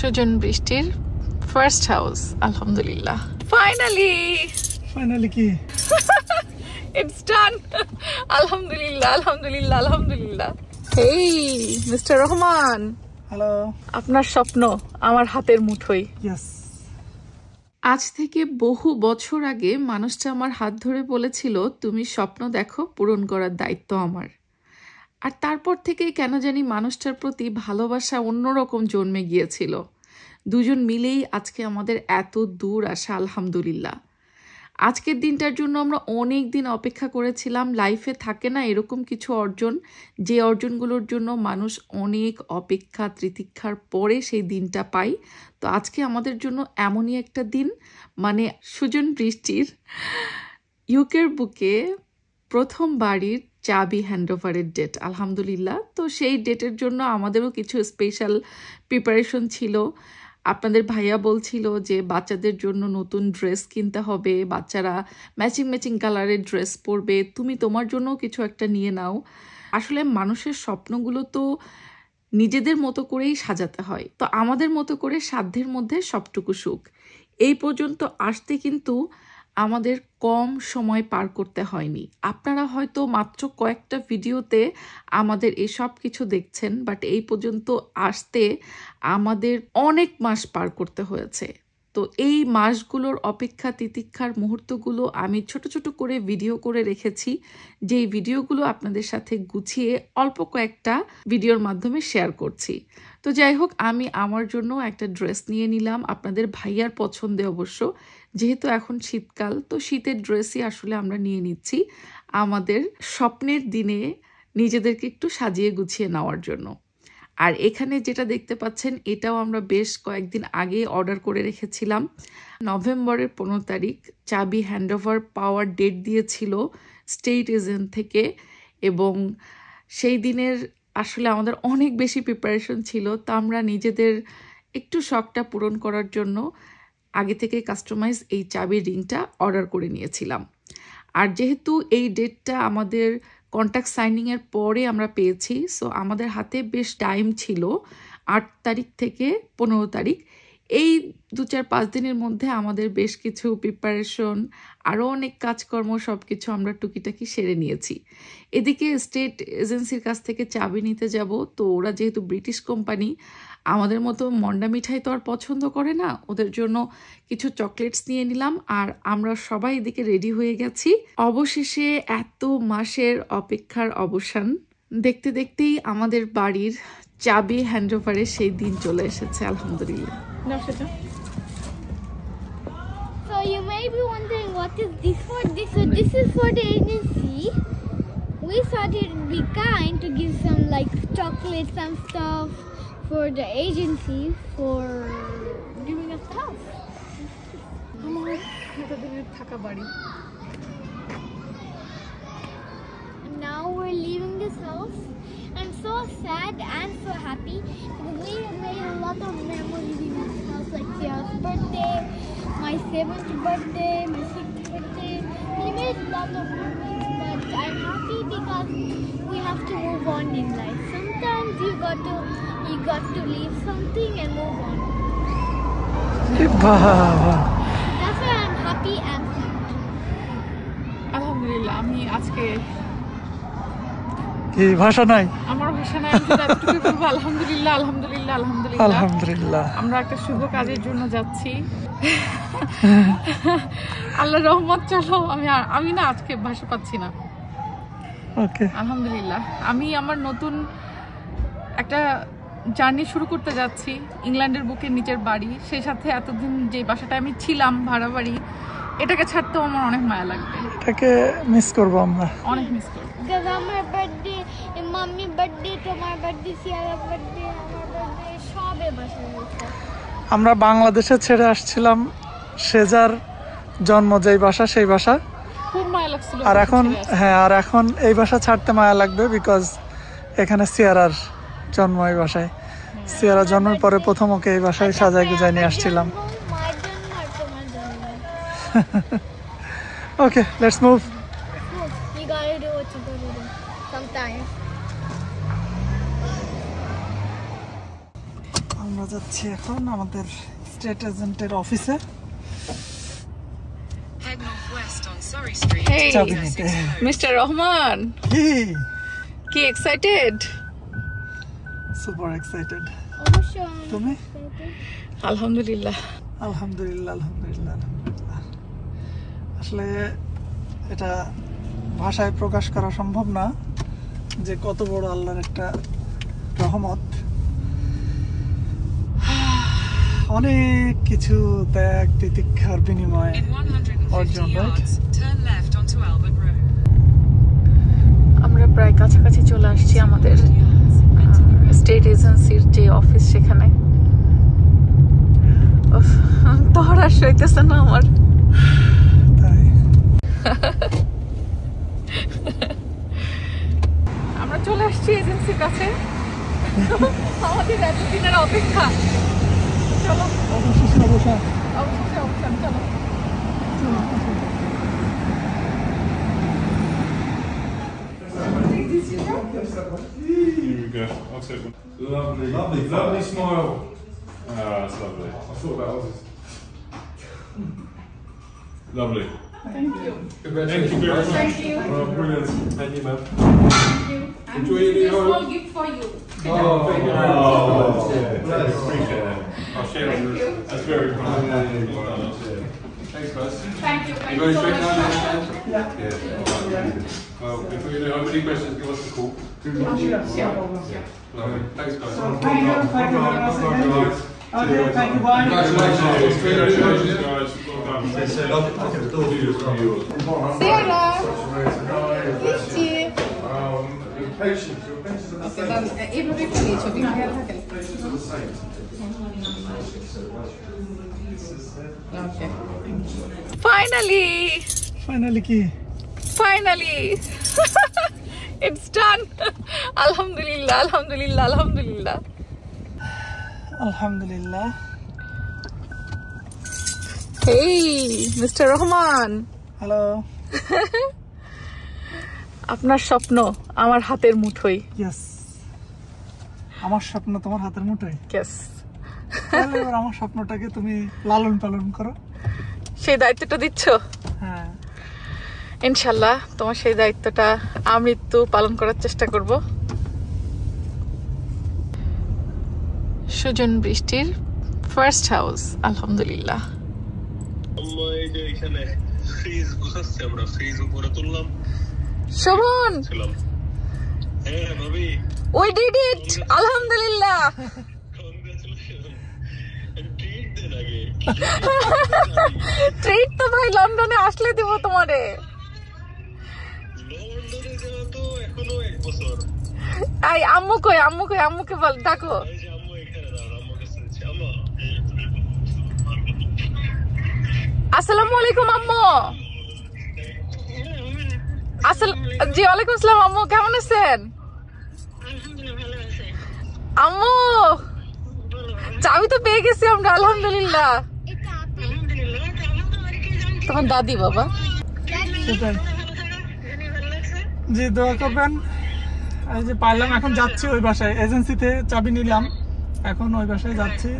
সুজন বৃষ্টির first house আলহামদুলিল্লাহ finally কি ইটস ডান আলহামদুলিল্লাহ হেই মিস্টার রহমান, হ্যালো। আপনার স্বপ্ন আমার হাতের মুঠোয়। ইয়েস। আজ থেকে বহু বছর আগে মানুষটা আমার হাত ধরে বলেছিল, তুমি স্বপ্ন দেখো, পূরণ করার দায়িত্ব আমার। আর তারপর থেকেই কেন জানি মানুষটার প্রতি ভালোবাসা অন্যরকম জন্মে গিয়েছিল। দুজন মিলেই আজকে আমাদের এত দূর আসা আলহামদুলিল্লাহ। আজকের দিনটার জন্য আমরা অনেক দিন অপেক্ষা করেছিলাম। লাইফে থাকে না এরকম কিছু অর্জন, যে অর্জনগুলোর জন্য মানুষ অনেক অপেক্ষা তিতিক্ষার পরে সেই দিনটা পায়। তো আজকে আমাদের জন্য এমনই একটা দিন, মানে সুজন বৃষ্টির ইউকের বুকে প্রথম বাড়ির চাবি হ্যান্ডওভারের ডেট আলহামদুলিল্লাহ। তো সেই ডেটের জন্য আমাদেরও কিছু স্পেশাল প্রিপারেশন ছিল। আপনাদের ভাইয়া বলছিল যে বাচ্চাদের জন্য নতুন ড্রেস কিনতে হবে, বাচ্চারা ম্যাচিং কালারের ড্রেস পরবে, তুমি তোমার জন্যও কিছু একটা নিয়ে নাও। আসলে মানুষের স্বপ্নগুলো তো নিজেদের মতো করেই সাজাতে হয়। তো আমাদের মতো করে সাধ্যের মধ্যে সবটুকু সুখ। এই পর্যন্ত আসতে কিন্তু আমাদের কম সময় পার করতে হয়নি। আপনারা হয়তো মাত্র কয়েকটা ভিডিওতে আমাদের এসব কিছু দেখছেন, বাট এই পর্যন্ত আসতে আমাদের অনেক মাস পার করতে হয়েছে। তো এই মাসগুলোর অপেক্ষা তিতিক্ষার মুহূর্তগুলো আমি ছোট করে ভিডিও করে রেখেছি, যেই ভিডিওগুলো আপনাদের সাথে গুছিয়ে অল্প কয়েকটা ভিডিওর মাধ্যমে শেয়ার করছি। তো যাই হোক, আমি আমার জন্য একটা ড্রেস নিয়ে নিলাম, আপনাদের ভাইয়ার পছন্দে অবশ্য। যেহেতু এখন শীতকাল, তো শীতের ড্রেসই আসলে আমরা নিয়ে নিচ্ছি আমাদের স্বপ্নের দিনে নিজেদেরকে একটু সাজিয়ে গুছিয়ে নেওয়ার জন্য। আর এখানে যেটা দেখতে পাচ্ছেন, এটাও আমরা বেশ কয়েকদিন আগে অর্ডার করে রেখেছিলাম। নভেম্বরের 15 তারিখ চাবি হ্যান্ডওভার পাওয়ার ডেট দিয়েছিল স্টেট এজেন্ট থেকে, এবং সেই দিনের আসলে আমাদের অনেক বেশি প্রিপারেশন ছিল। তো আমরা নিজেদের একটু শখটা পূরণ করার জন্য আগে থেকে কাস্টমাইজ এই চাবির রিংটা অর্ডার করে নিয়েছিলাম। আর যেহেতু এই ডেটটা আমাদের কন্ট্যাক্ট সাইনিংয়ের পরে আমরা পেয়েছি, সো আমাদের হাতে বেশ টাইম ছিল 8 তারিখ থেকে 15 তারিখ। এই 2-4-5 দিনের মধ্যে আমাদের বেশ কিছু প্রিপারেশন, আরও অনেক কাজকর্ম, সব কিছু আমরা টুকিটাকি সেরে নিয়েছি। এদিকে স্টেট এজেন্সির কাছ থেকে চাবি নিতে যাব, তো ওরা যেহেতু ব্রিটিশ কোম্পানি, আমাদের মতো মন্ডা মিঠাই তো আর পছন্দ করে না, ওদের জন্য কিছু চকলেটস নিয়ে নিলাম। আর আমরা সবাই এদিকে রেডি হয়ে গেছি। অবশেষে এত মাসের অপেক্ষার অবসান, দেখতে দেখতেই আমাদের বাড়ির চাবি হ্যান্ডওভারের সেই দিন চলে এসেছে আলহামদুলিল্লাহ। So you may be wondering, what is this for? This is for the agency. We thought it would be kind to give some like chocolates and stuff for the agency for giving us the house. And now we're leaving this house. I'm so sad and so happy because we have made a lot of memories in this house, like Tia's birthday, my 7th birthday, my 6th birthday. We made a lot of memories, but I'm happy because we have to move on in life. Sometimes you got to leave something and move on. That's why I'm happy and sad. আলহামদুলিল্লাহ, আমি আজকে কি ভাষা নাই, আমার ভাষা নাই, আমি এতটুকু বলবো আলহামদুলিল্লাহ। আমরা একটা শুভ কাজের জন্য যাচ্ছি, আল্লাহ রহমত। চলো, আমি না আজকে ভাষা পাচ্ছি না। ওকে, আলহামদুলিল্লাহ। আমি আমার নতুন একটা জার্নি শুরু করতে যাচ্ছি, ইংল্যান্ডের বুকের নিচের বাড়ি, সেই সাথে এতদিন যে বাসাটা আমি ছিলাম ভাড়া বাড়ি, এটাকে ছাড়তেও আমার অনেক মায়া লাগবে। এটাকে মিস করবো, আমরা অনেক মিস করবো। Because আমার বার্থডে, মাম্মির বার্থডে, তোমার বার্থডে, সিয়ারার বার্থডে, আমার বার্থডে, সবে বাসায় হয়েছে। আমরা বাংলাদেশে ছেড়ে আসছিলাম, সেজার জন্ম যেই বাসা সেই বাসা, খুব মায়া লাগছিল। আর এখন আর এখন এই বাসা ছাড়তে মায়া লাগবে, বিকজ এখানে সিয়ারার জন্ম এই বাসায়। সিয়ারা জন্মের পরে প্রথম ওকে এই বাসায় সাজায় গুজায় নিয়ে আসছিলাম। Okay, let's move. You gotta do what you gotta do sometimes. আমরা যাচ্ছি এখন আমাদের স্টেট এজেন্টের অফিসে। Hey, চাবি নিতে। Mr. রহমান, কি এক্সাইটেড? Super excited. অবশ্যই তুমি? আলহামদুলিল্লাহ। আলহামদুলিল্লাহ আলহামদুলিল্লাহ আলহামদুলিল্লাহ। আসলে এটা ভাষায় প্রকাশ করা সম্ভব না যে কত বড় আল্লাহর একটা রহমত। অনেক কিছু ত্যাগ তিতিক্ষার বিনিময়ে অর্জন। আমরা প্রায় কাছাকাছি চলে আসছি আমাদের স্টেট এজেন্সির যে অফিস, সেখানে তোর আর সইতেছে না আমার। তাই আমরা চলে আসছি এজেন্সির কাছে। আমাদের এতদিনের অপেক্ষা। চলো অবশেষে অবসান। অবশেষে অবসান, চলো। Here we go. I'll take one. Lovely, lovely, lovely smile. Ah, that's lovely. I thought that was lovely. Thank you. Thank you very much. Thank you. Oh, brilliant. Thank you, man. Thank you. Enjoy your new home. Small gift for you. Oh, thank you very much. Appreciate that. I'll share it. Thank you. That's very kind. Thanks, guys. Thank you. Thank You you guys so shake much. hands? Yeah. Well, if you have any questions, give us a call. Lovely. Thanks, guys. Thank you very much. Okay, thank you. Bye. Congratulations. Congratulations, guys. Well done. Sarah. Your patience are the same. এইভাবে করি ছবি খেয়াল থাকে। Okay. Finally. Finally কি? Finally. It's done. Alhamdulillah, alhamdulillah, alhamdulillah. আলহামদুলিল্লাহ। Hey, Mr. Rahman, hello. আপনার স্বপ্ন আমার হাতের মুঠোয়। ইয়েস, আমার স্বপ্ন তোমার হাতের মুঠোয়। Yes. তাহলে এবার আমার স্বপ্নটাকে তুমি লালন পালন করো। সেই দায়িত্বটা দিচ্ছ? হ্যাঁ, ইনশাল্লাহ তোমার সেই দায়িত্বটা আমৃত্যু পালন করার চেষ্টা করব। সুজন বৃষ্টির ফার্স্ট হাউস, আলহামদুলিল্লাহ। শোভন, we did it, আলহামদুলিল্লাহ। ট্রিট তো ভাই লন্ডনে আসলে দিব তোমারে। আই আম্মু কই, আম্মু কই, আম্মুকে বল, ডাকো। আসসালামু আলাইকুম আম্মু। জি ওয়ালাইকুম আসসালাম আম্মু, কেমন আছেন? আম্মু চাবি তো পেয়ে গেছি আমরা, আলহামদুলিল্লাহ। তোমার দাদি বাবা। সেটাই। জি দোয়া করবেন। এই যে পাইলাম, এখন যাচ্ছি ওই বাসায়। এজেন্সিতে চাবি নিলাম, এখন ওই বাসায় যাচ্ছি।